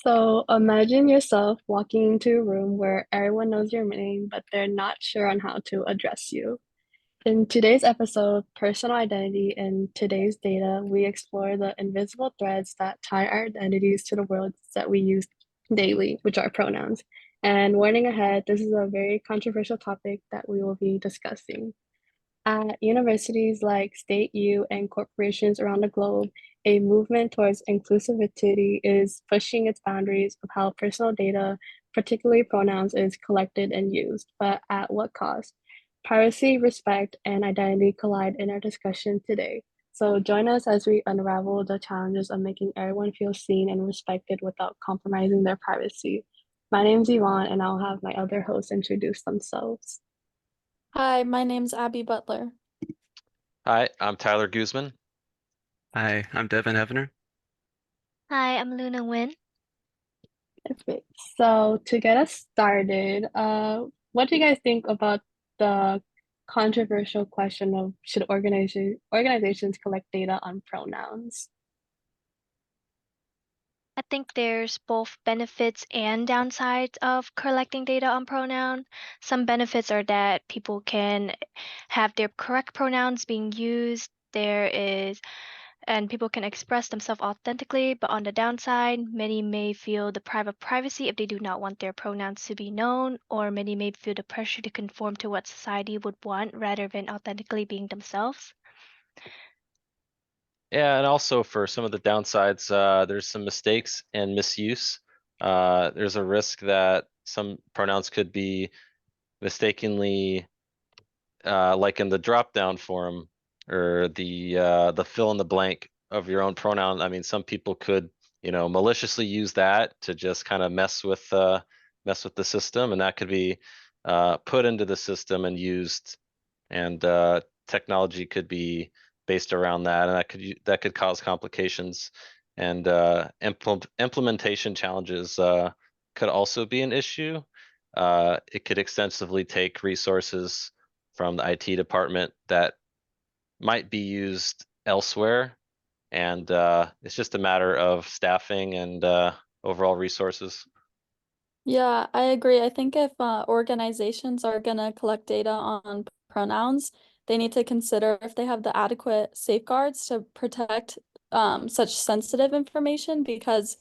So imagine yourself walking into a room where everyone knows your name, but they're not sure on how to address you. In today's episode, Personal Identity and Today's Data, we explore the invisible threads that tie our identities to the worlds that we use daily, which are pronouns. And warning ahead, this is a very controversial topic that we will be discussing. At universities like State U and corporations around the globe, a movement towards inclusivity is pushing its boundaries of how personal data, particularly pronouns, is collected and used, but at what cost? Privacy, respect, and identity collide in our discussion today. So join us as we unravel the challenges of making everyone feel seen and respected without compromising their privacy. My name's Yvonne, and I'll have my other hosts introduce themselves. Hi, my name's Abby Butler. Hi, I'm Tyler Guzman. Hi, I'm Devin Hevener. Hi, I'm Luna Nguyen. Okay, so to get us started, what do you guys think about the controversial question of should organizations collect data on pronouns? I think there's both benefits and downsides of collecting data on pronoun. Some benefits are that people can have their correct pronouns being used. And people can express themselves authentically, but on the downside, many may feel deprived of privacy if they do not want their pronouns to be known, or many may feel the pressure to conform to what society would want rather than authentically being themselves. Yeah, and also for some of the downsides, there's some mistakes and misuse. There's a risk that some pronouns could be mistakenly, like in the drop-down form or the fill in the blank of your own pronoun. I mean, some people could, maliciously use that to just kind of mess with the system, and that could be put into the system and used, and technology could be based around that, and that could cause complications, and implementation challenges could also be an issue. It could extensively take resources from the IT department that might be used elsewhere, and it's just a matter of staffing and overall resources. Yeah, I agree. I think if organizations are gonna collect data on pronouns, they need to consider if they have the adequate safeguards to protect such sensitive information, because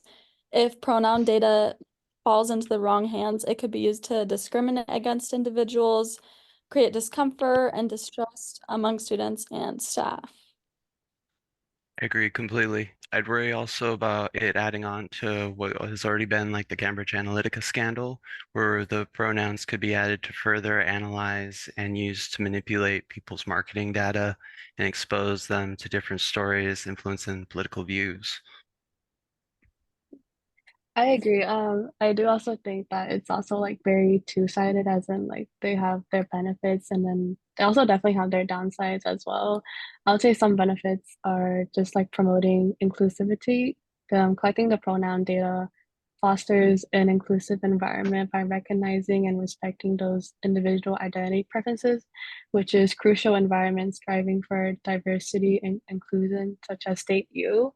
if pronoun data falls into the wrong hands, it could be used to discriminate against individuals, create discomfort and distrust among students and staff. I agree completely. I'd worry also about it adding on to what has already been like the Cambridge Analytica scandal, where the pronouns could be added to further analyze and use to manipulate people's marketing data and expose them to different stories influencing political views. I agree. I do also think that it's also like very two-sided, as in like they have their benefits and then they also definitely have their downsides as well. I would say some benefits are just like promoting inclusivity. Collecting the pronoun data fosters an inclusive environment by recognizing and respecting those individual identity preferences, which is crucial environments striving for diversity and inclusion, such as State U.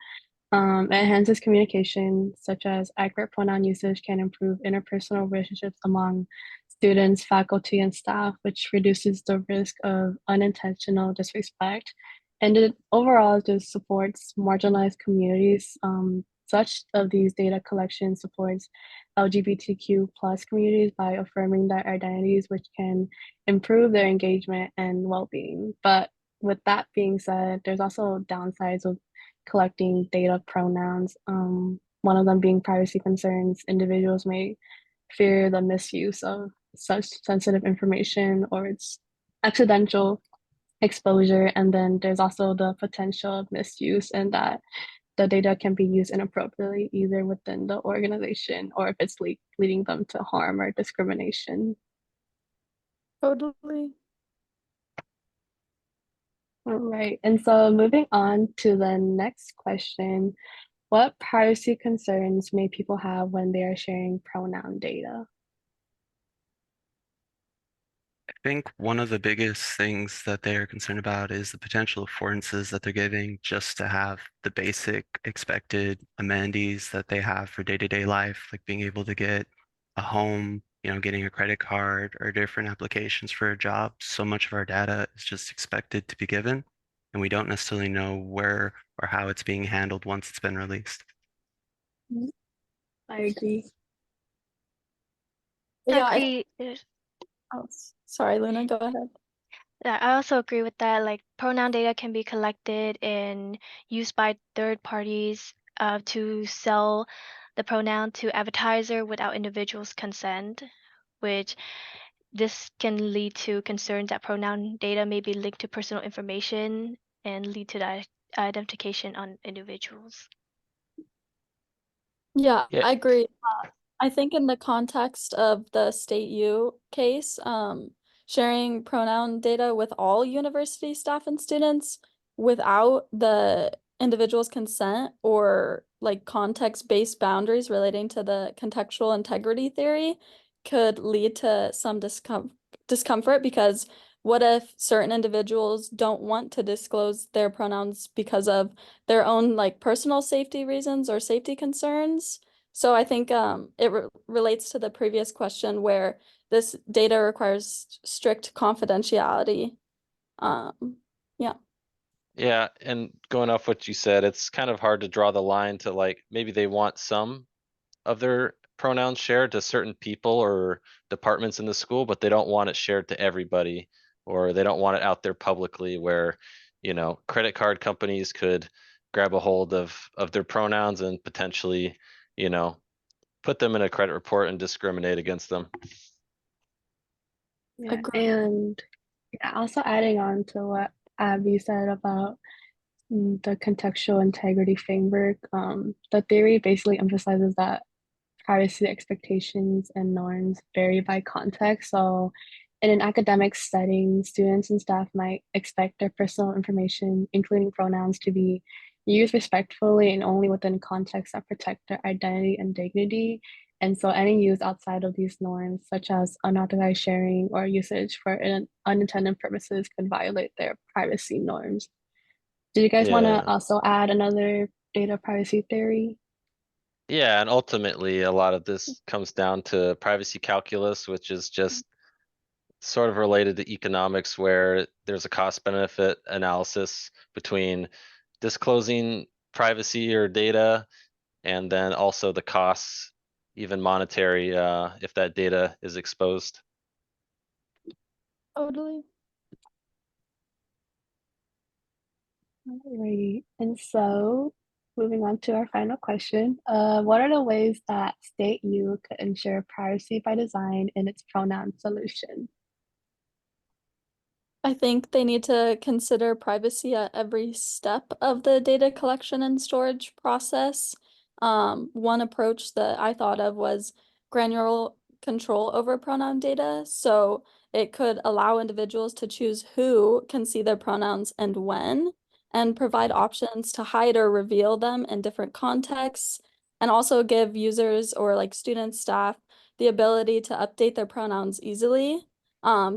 It enhances communication, such as accurate pronoun usage can improve interpersonal relationships among students, faculty, and staff, which reduces the risk of unintentional disrespect. And it overall just supports marginalized communities. Such of these data collection supports LGBTQ plus communities by affirming their identities, which can improve their engagement and well-being. But with that being said, there's also downsides of collecting data pronouns. One of them being privacy concerns. Individuals may fear the misuse of such sensitive information or its accidental exposure. And then there's also the potential of misuse and that the data can be used inappropriately either within the organization or if it's leading them to harm or discrimination. Totally. All right. And so moving on to the next question, what privacy concerns may people have when they are sharing pronoun data? think one of the biggest things that they're concerned about is the potential affordances that they're giving just to have the basic expected amenities that they have for day-to-day life, like being able to get a home, getting a credit card or different applications for a job. So much of our data is just expected to be given, and we don't necessarily know where or how it's being handled once it's been released. I agree. Yeah, Agree. oh, sorry, Luna, go ahead. Yeah, I also agree with that. Like pronoun data can be collected and used by third parties to sell the pronoun to advertiser without individuals' consent, which this can lead to concerns that pronoun data may be linked to personal information and lead to the identification on individuals. Yeah, Yeah. I agree. I think in the context of the State U case, sharing pronoun data with all university staff and students without the individual's consent or like context-based boundaries relating to the contextual integrity theory could lead to some discomfort because what if certain individuals don't want to disclose their pronouns because of their own like personal safety reasons or safety concerns? So I think it relates to the previous question where this data requires strict confidentiality. Yeah. Yeah, and going off what you said, it's kind of hard to draw the line to like, maybe they want some of their pronouns shared to certain people or departments in the school, but they don't want it shared to everybody, or they don't want it out there publicly where, credit card companies could grab a hold of their pronouns and potentially, put them in a credit report and discriminate against them. Yeah, Agree. and yeah, also adding on to what Abby said about the contextual integrity framework, the theory basically emphasizes that privacy expectations and norms vary by context. So, in an academic setting, students and staff might expect their personal information, including pronouns, to be used respectfully and only within contexts that protect their identity and dignity. And so, any use outside of these norms, such as unauthorized sharing or usage for unintended purposes, could violate their privacy norms. Do you guys want to Yeah. also add another data privacy theory? Yeah, and ultimately a lot of this comes down to privacy calculus, which is just sort of related to economics where there's a cost benefit analysis between disclosing privacy or data and then also the costs, even monetary, if that data is exposed. Totally. Alright, and so moving on to our final question, what are the ways that State U could ensure privacy by design in its pronoun solution? I think they need to consider privacy at every step of the data collection and storage process. One approach that I thought of was granular control over pronoun data. So it could allow individuals to choose who can see their pronouns and when, and provide options to hide or reveal them in different contexts, and also give users or like students, staff, the ability to update their pronouns easily.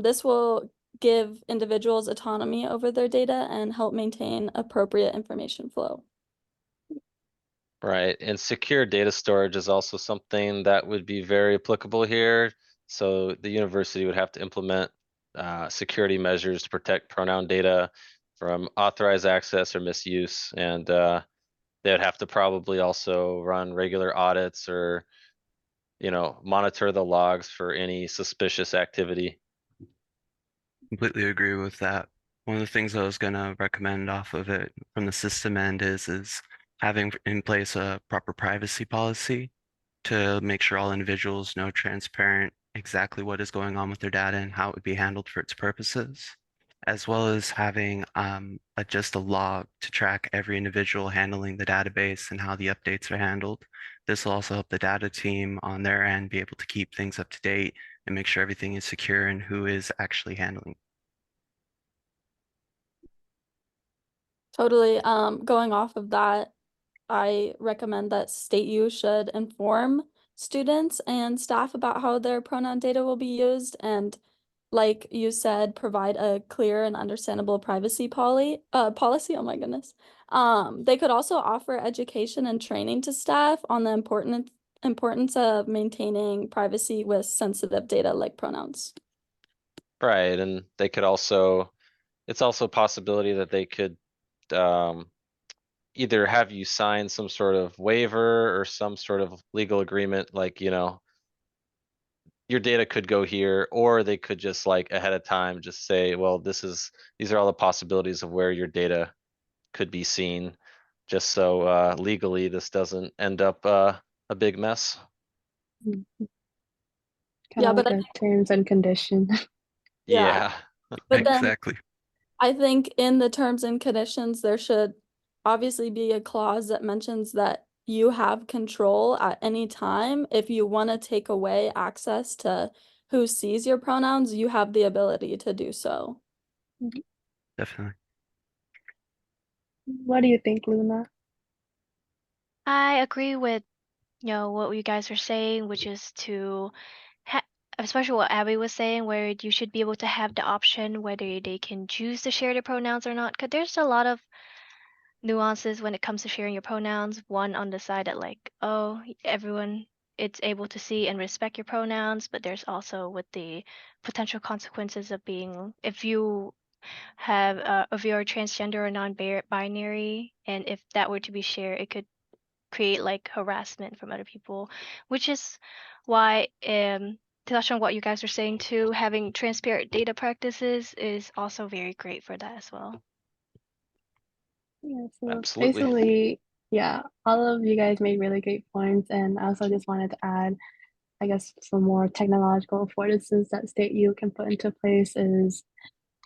This will give individuals autonomy over their data and help maintain appropriate information flow. Right, and secure data storage is also something that would be very applicable here. So the university would have to implement security measures to protect pronoun data from authorized access or misuse. And they would have to probably also run regular audits or, monitor the logs for any suspicious activity. Completely agree with that. One of the things I was gonna recommend off of it from the system end is having in place a proper privacy policy to make sure all individuals know transparent exactly what is going on with their data and how it would be handled for its purposes, as well as having just a log to track every individual handling the database and how the updates are handled. This will also help the data team on their end be able to keep things up to date and make sure everything is secure and who is actually handling. Totally. Going off of that, I recommend that State U should inform students and staff about how their pronoun data will be used and like you said, provide a clear and understandable privacy policy. Oh my goodness. They could also offer education and training to staff on the importance of maintaining privacy with sensitive data like pronouns. Right, and they could also, it's also a possibility that they could either have you sign some sort of waiver or some sort of legal agreement, like, your data could go here, or they could just like ahead of time just say, well, these are all the possibilities of where your data could be seen, just so legally this doesn't end up a big mess. Kind Yeah, of but like a terms and condition. yeah, Yeah, but then Exactly. I think in the terms and conditions, there should obviously be a clause that mentions that you have control at any time. If you want to take away access to who sees your pronouns, you have the ability to do so. Definitely. What do you think, Luna? I agree with, what you guys are saying, which is to especially what Abby was saying, where you should be able to have the option whether they can choose to share their pronouns or not. Because there's a lot of nuances when it comes to sharing your pronouns. One on the side that like, oh, everyone it's able to see and respect your pronouns, but there's also with the potential consequences of being if you have if you're transgender or non-binary, and if that were to be shared, it could create like harassment from other people, which is why to touch on what you guys are saying too, having transparent data practices is also very great for that as well. Yeah, so absolutely. basically, yeah, all of you guys made really great points, and I also just wanted to add, I guess, some more technological affordances that State U can put into place is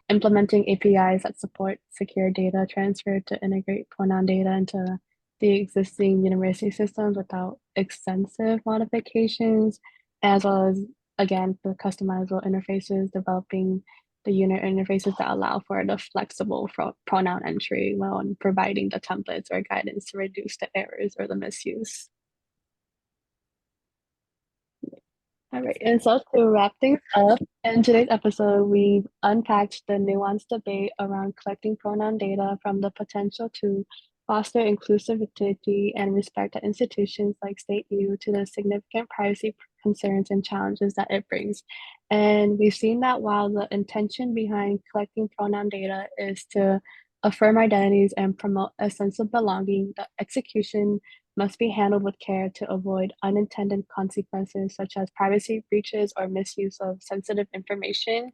implementing APIs that support secure data transfer to integrate pronoun data into the existing university systems without extensive modifications, as well as, again, the customizable interfaces, developing the unit interfaces that allow for the flexible pronoun entry while providing the templates or guidance to reduce the errors or the misuse. All right, and so to wrap things up, in today's episode, we've unpacked the nuanced debate around collecting pronoun data, from the potential to foster inclusivity and respect at institutions like State U to the significant privacy concerns and challenges that it brings. And we've seen that while the intention behind collecting pronoun data is to affirm identities and promote a sense of belonging, the execution must be handled with care to avoid unintended consequences such as privacy breaches or misuse of sensitive information.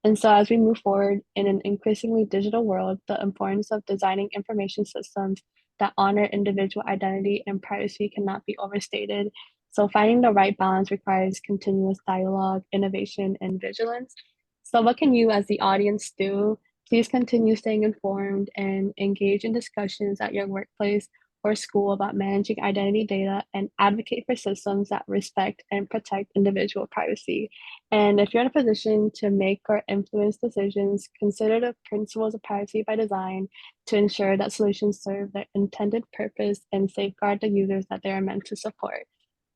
And so, as we move forward in an increasingly digital world, the importance of designing information systems that honor individual identity and privacy cannot be overstated. So, finding the right balance requires continuous dialogue, innovation, and vigilance. So, what can you, as the audience, do? Please continue staying informed and engage in discussions at your workplace or school about managing identity data, and advocate for systems that respect and protect individual privacy. And if you're in a position to make or influence decisions, consider the principles of privacy by design to ensure that solutions serve their intended purpose and safeguard the users that they are meant to support.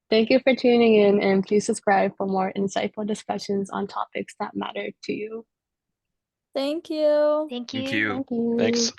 Thank you for tuning in, and please subscribe for more insightful discussions on topics that matter to you. Thank you. Thank Thank you. you. Thank you. Thanks.